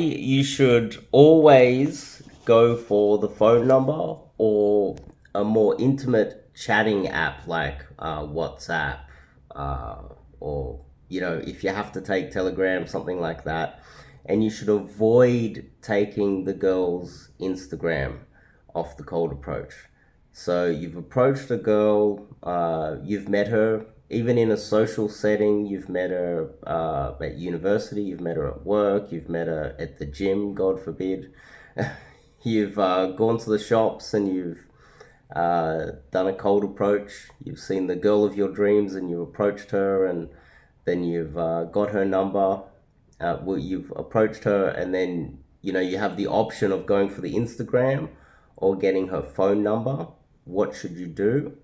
you should always go for the phone number or a more intimate chatting app like WhatsApp, uh, or if you have to take Telegram, something like that. And you should avoid taking the girl's Instagram off the cold approach. So you've approached a girl, you've met her, even in a social setting, you've met her at university, you've met her at work, you've met her at the gym, God forbid. You've gone to the shops and you've done a cold approach. You've seen the girl of your dreams and you've approached her, and then you've got her number. Well, you've approached her, and then you have the option of going for the Instagram or getting her phone number. What should you do?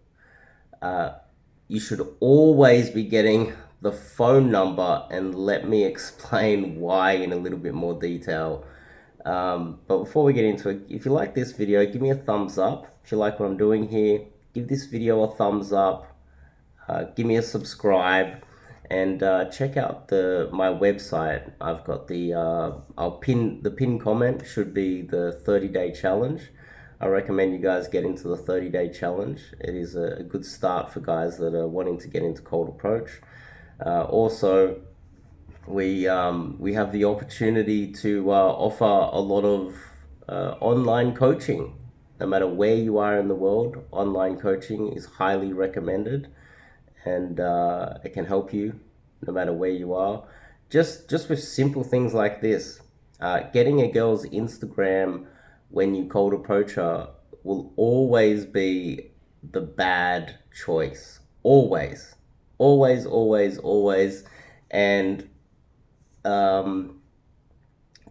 You should always be getting the phone number, and let me explain why in a little bit more detail. But before we get into it, if you like this video, give me a thumbs up. If you like what I'm doing here, give this video a thumbs up. Give me a subscribe, and check out my website. I've got I'll pin the pin comment should be the 30-day challenge. I recommend you guys get into the 30-day challenge. It is a good start for guys that are wanting to get into cold approach. Also, we have the opportunity to offer a lot of online coaching. No matter where you are in the world, online coaching is highly recommended, and it can help you no matter where you are. Just with simple things like this, getting a girl's Instagram when you cold approach her will always be the bad choice. Always, always, always, always. And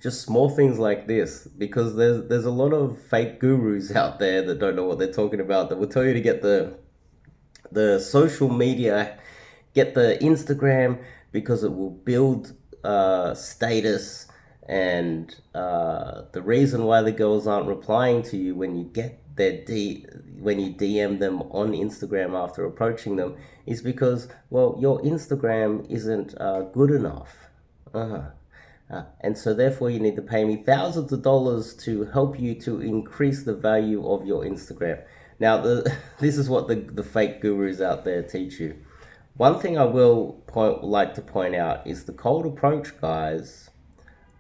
just small things like this, because there's a lot of fake gurus out there that don't know what they're talking about, that will tell you to get the social media, get the Instagram, because it will build status. And the reason why the girls aren't replying to you when you get when you DM them on Instagram after approaching them is because, well, your Instagram isn't good enough. And so therefore you need to pay me thousands of dollars to help you to increase the value of your Instagram. Now, this is what the fake gurus out there teach you. One thing I will like to point out is the cold approach guys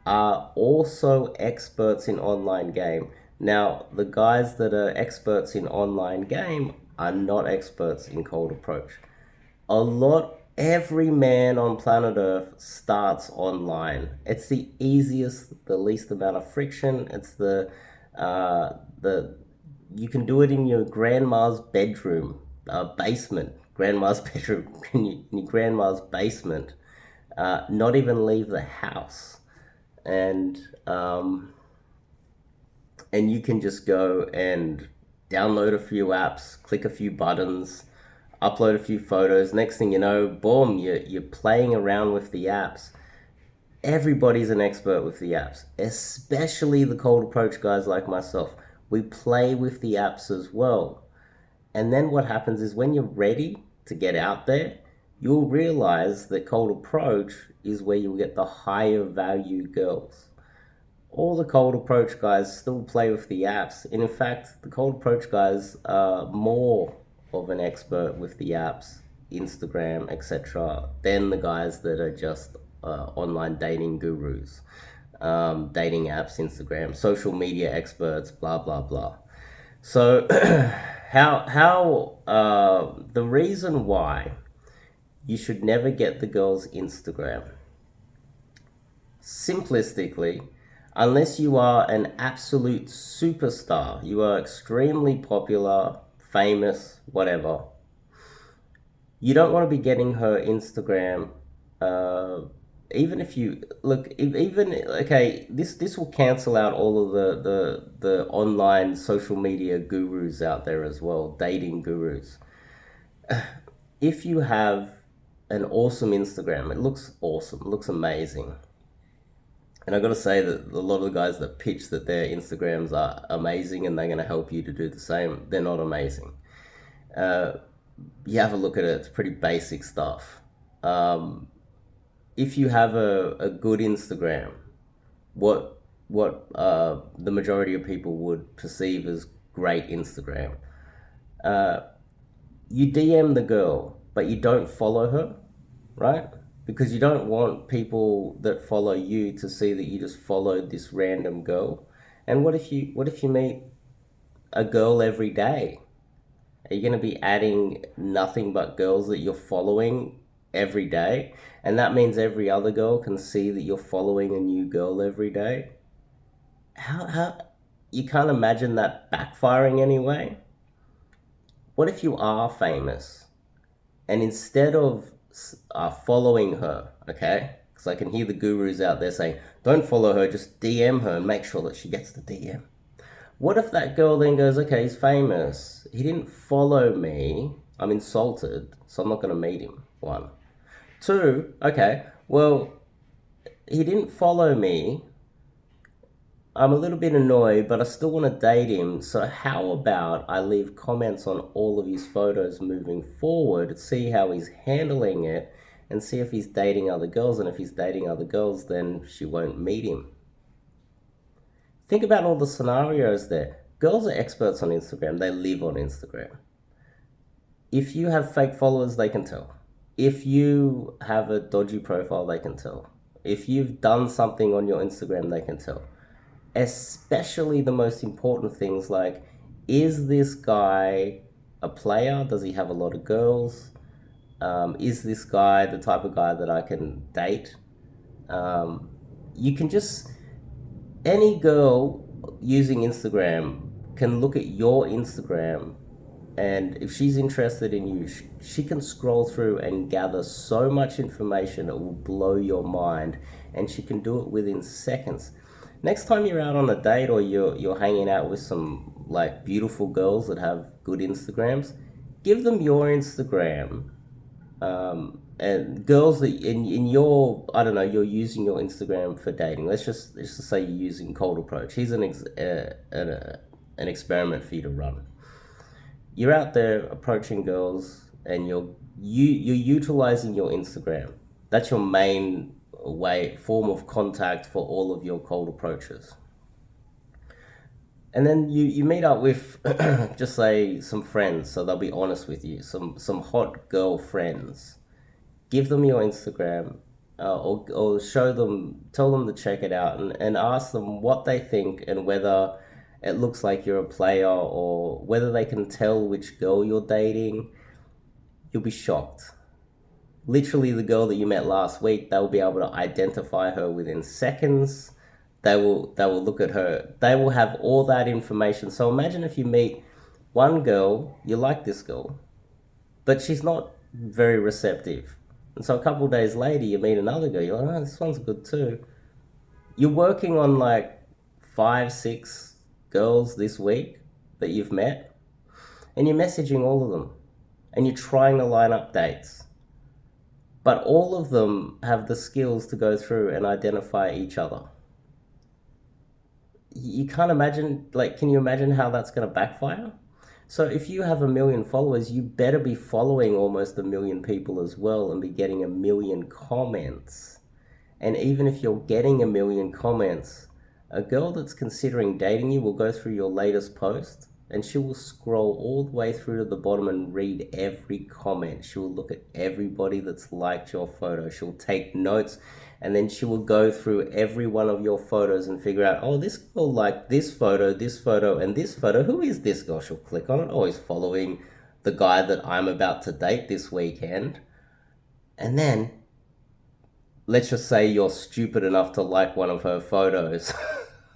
are also experts in online game. Now, the guys that are experts in online game are not experts in cold approach. Every man on planet Earth starts online. It's the easiest, the least amount of friction. It's you can do it in your grandma's bedroom, basement, grandma's bedroom, in your grandma's basement, not even leave the house. And you can just go and download a few apps, click a few buttons, upload a few photos. Next thing you know, boom, you're playing around with the apps. Everybody's an expert with the apps, especially the cold approach guys like myself. We play with the apps as well. And then what happens is, when you're ready to get out there, you'll realize that cold approach is where you'll get the higher value girls. All the cold approach guys still play with the apps. And in fact, the cold approach guys are more of an expert with the apps, Instagram, etc., than the guys that are just online dating gurus, dating apps, Instagram, social media experts, blah, blah, blah. So the reason why you should never get the girl's Instagram, simplistically, unless you are an absolute superstar, you are extremely popular, famous, whatever, you don't want to be getting her Instagram. Even if you look, even okay, this will cancel out all of the online social media gurus out there as well, dating gurus. If you have an awesome Instagram, it looks awesome, it looks amazing. And I got to say that a lot of the guys that pitch that their Instagrams are amazing and they're going to help you to do the same, they're not amazing. You have a look at it, it's pretty basic stuff. If you have a good Instagram, what the majority of people would perceive as great Instagram. Uh, you DM the girl, but you don't follow her, right? Because you don't want people that follow you to see that you just followed this random girl. And what if you meet a girl every day? Are you going to be adding nothing but girls that you're following every day? And that means every other girl can see that you're following a new girl every day. How you can't imagine that backfiring anyway? What if you are famous and instead of following her, okay? Because I can hear the gurus out there saying, don't follow her, just DM her and make sure that she gets the DM. What if that girl then goes, okay, he's famous. He didn't follow me. I'm insulted, so I'm not going to meet him. One. Two, okay, well, he didn't follow me. I'm a little bit annoyed, but I still want to date him. So how about I leave comments on all of his photos moving forward, see how he's handling it, and see if he's dating other girls. And if he's dating other girls, then she won't meet him. Think about all the scenarios there. Girls are experts on Instagram. They live on Instagram. If you have fake followers, they can tell. If you have a dodgy profile, they can tell. If you've done something on your Instagram, they can tell. Especially the most important things like, is this guy a player? Does he have a lot of girls? Is this guy the type of guy that I can date? You can just, any girl using Instagram can look at your Instagram, and if she's interested in you, she can scroll through and gather so much information it will blow your mind, and she can do it within seconds. Next time you're out on a date or you're hanging out with some like beautiful girls that have good Instagrams, give them your Instagram, and girls that in your, I don't know, you're using your Instagram for dating. Let's just say you're using cold approach. Here's an experiment for you to run. You're out there approaching girls, and you're utilizing your Instagram. That's your main form of contact for all of your cold approaches. And then you meet up with just say some friends, so they'll be honest with you, some hot girl friends. Give them your Instagram, or show them, tell them to check it out, and ask them what they think and whether it looks like you're a player or whether they can tell which girl you're dating. You'll be shocked. Literally, the girl that you met last week, they'll be able to identify her within seconds. They will look at her. They will have all that information. So imagine if you meet one girl, you like this girl, but she's not very receptive. And so a couple of days later, you meet another girl. You're like, oh, this one's good too. You're working on like 5, 6 girls this week that you've met, and you're messaging all of them, and you're trying to line up dates. But all of them have the skills to go through and identify each other. You can't imagine, like, can you imagine how that's going to backfire? So if you have 1 million followers, you better be following almost 1 million people as well and be getting 1 million comments. And even if you're getting 1 million comments, a girl that's considering dating you will go through your latest post, and she will scroll all the way through to the bottom and read every comment. She will look at everybody that's liked your photo. She'll take notes, and then she will go through every one of your photos and figure out, oh, this girl liked this photo, and this photo. Who is this girl? She'll click on it. Oh, he's following the guy that I'm about to date this weekend. And then, let's just say you're stupid enough to like one of her photos.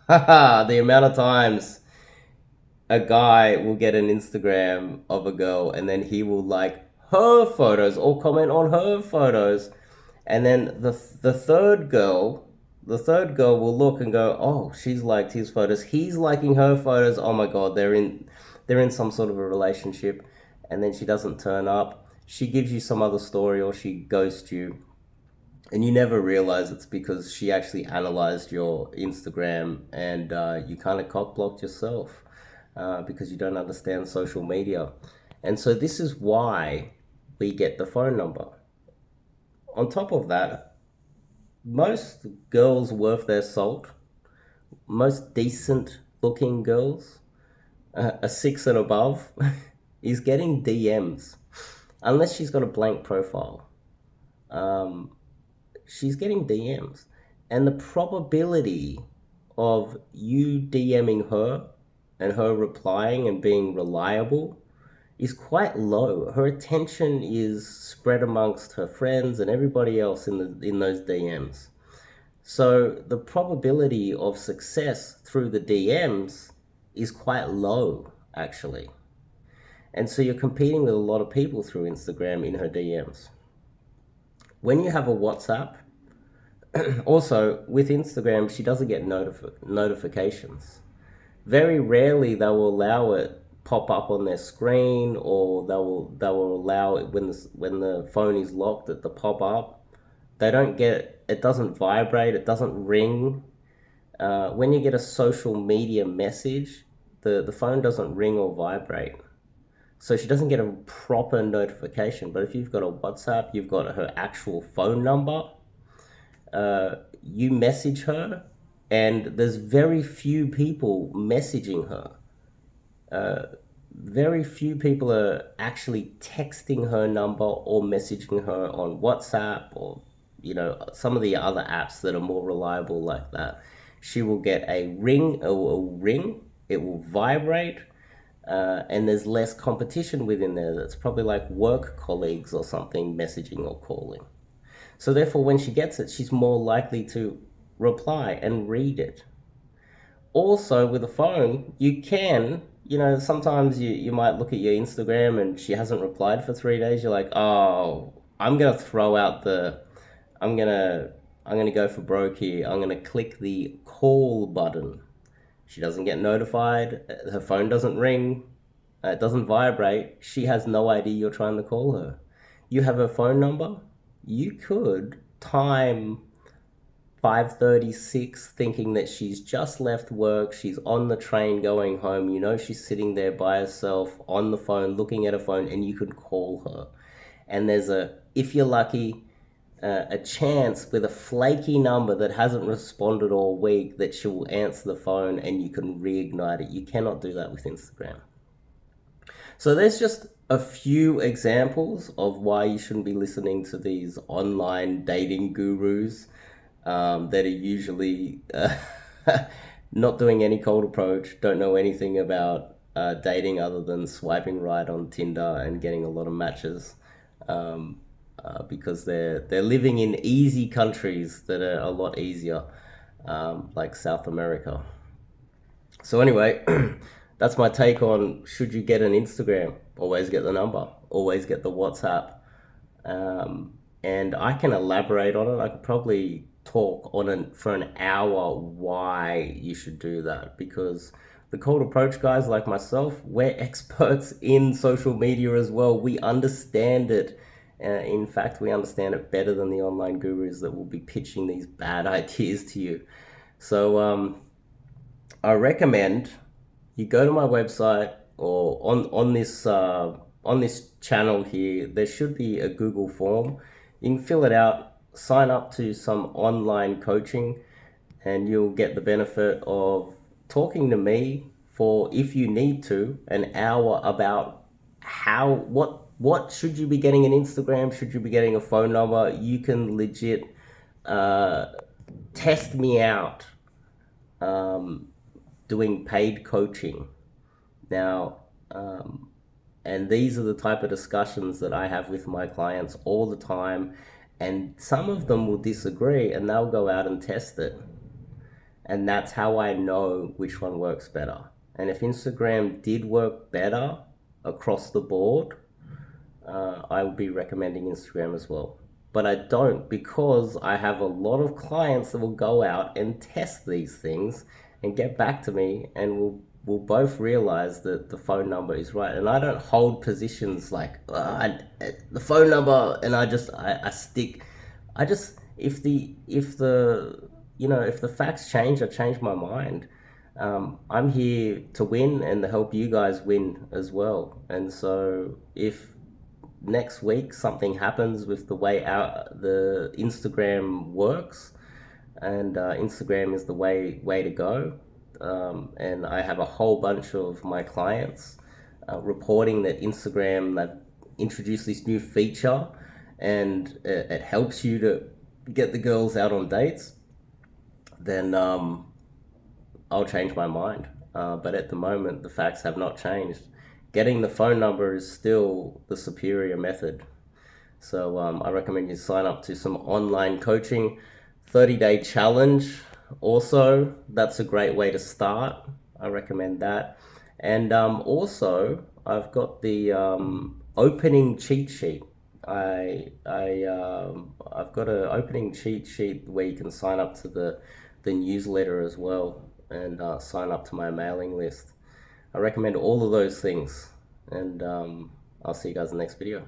The amount of times a guy will get an Instagram of a girl and then he will like her photos or comment on her photos, and then the third girl will look and go, oh, she's liked his photos, he's liking her photos, oh my god, they're in some sort of a relationship. And then she doesn't turn up, she gives you some other story, or she ghosts you, and you never realize it's because she actually analyzed your Instagram, and you kind of cock blocked yourself because you don't understand social media. And so this is why we get the phone number. On top of that, most girls worth their salt most decent looking girls, a six and above, is getting DMs, unless she's got a blank profile. Um, she's getting DMs, and the probability of you DMing her and her replying and being reliable is quite low. Her attention is spread amongst her friends and everybody else in those DMs. So the probability of success through the DMs is quite low, actually. And so you're competing with a lot of people through Instagram in her DMs. When you have a WhatsApp, also with Instagram, she doesn't get notifications. Very rarely they will allow it pop up on their screen, or they will allow it when the phone is locked at the pop up. They don't get it. Doesn't vibrate. It doesn't ring. When you get a social media message, the phone doesn't ring or vibrate. So she doesn't get a proper notification. But if you've got a WhatsApp, you've got her actual phone number, you message her, and there's very few people messaging her. Very few people are actually texting her number or messaging her on WhatsApp, or some of the other apps that are more reliable like that. She will get a ring, it will vibrate, and there's less competition within there. That's probably like work colleagues or something messaging or calling. So therefore, when she gets it, she's more likely to reply and read it. Also, with a phone, you can, sometimes you might look at your Instagram and she hasn't replied for 3 days. You're like, oh, I'm gonna throw out I'm gonna, I'm gonna go for broke here. I'm gonna click the call button. She doesn't get notified. Her phone doesn't ring. It doesn't vibrate. She has no idea you're trying to call her. You have her phone number. You could time 5:36 thinking that she's just left work, she's on the train going home, she's sitting there by herself on the phone looking at her phone, and you could call her. And there's if you're lucky, a chance with a flaky number that hasn't responded all week that she will answer the phone and you can reignite it. You cannot do that with Instagram. So there's just a few examples of why you shouldn't be listening to these online dating gurus that are usually not doing any cold approach, don't know anything about dating other than swiping right on Tinder and getting a lot of matches, because they're living in easy countries that are a lot easier, like South America. So anyway, that's my take on, should you get an Instagram? Always get the number. Always get the WhatsApp. And I can elaborate on it. I could probably talk on it for an hour why you should do that, because the cold approach guys like myself, we're experts in social media as well. We understand it. In fact, we understand it better than the online gurus that will be pitching these bad ideas to you. So I recommend you go to my website, or on this channel here. There should be a Google form. You can fill it out, sign up to some online coaching, and you'll get the benefit of talking to me for, if you need to, an hour about what should you be getting an Instagram, should you be getting a phone number. You can legit test me out, doing paid coaching. Now, and these are the type of discussions that I have with my clients all the time. And some of them will disagree and they'll go out and test it. And that's how I know which one works better. And if Instagram did work better across the board, I would be recommending Instagram as well. But I don't, because I have a lot of clients that will go out and test these things and get back to me, and we'll both realize that the phone number is right. And I don't hold positions like the phone number, and I stick. I just, if the if the facts change, I change my mind. I'm here to win and to help you guys win as well. And so if next week something happens with the way the Instagram works, and Instagram is the way to go. And I have a whole bunch of my clients reporting that Instagram they've introduced this new feature, and it helps you to get the girls out on dates. Then I'll change my mind. But at the moment, the facts have not changed. Getting the phone number is still the superior method. So I recommend you sign up to some online coaching, 30-day challenge. Also, that's a great way to start. I recommend that. And also, I've got the opening cheat sheet. I've got an opening cheat sheet where you can sign up to the newsletter as well, and sign up to my mailing list. I recommend all of those things, and I'll see you guys in the next video.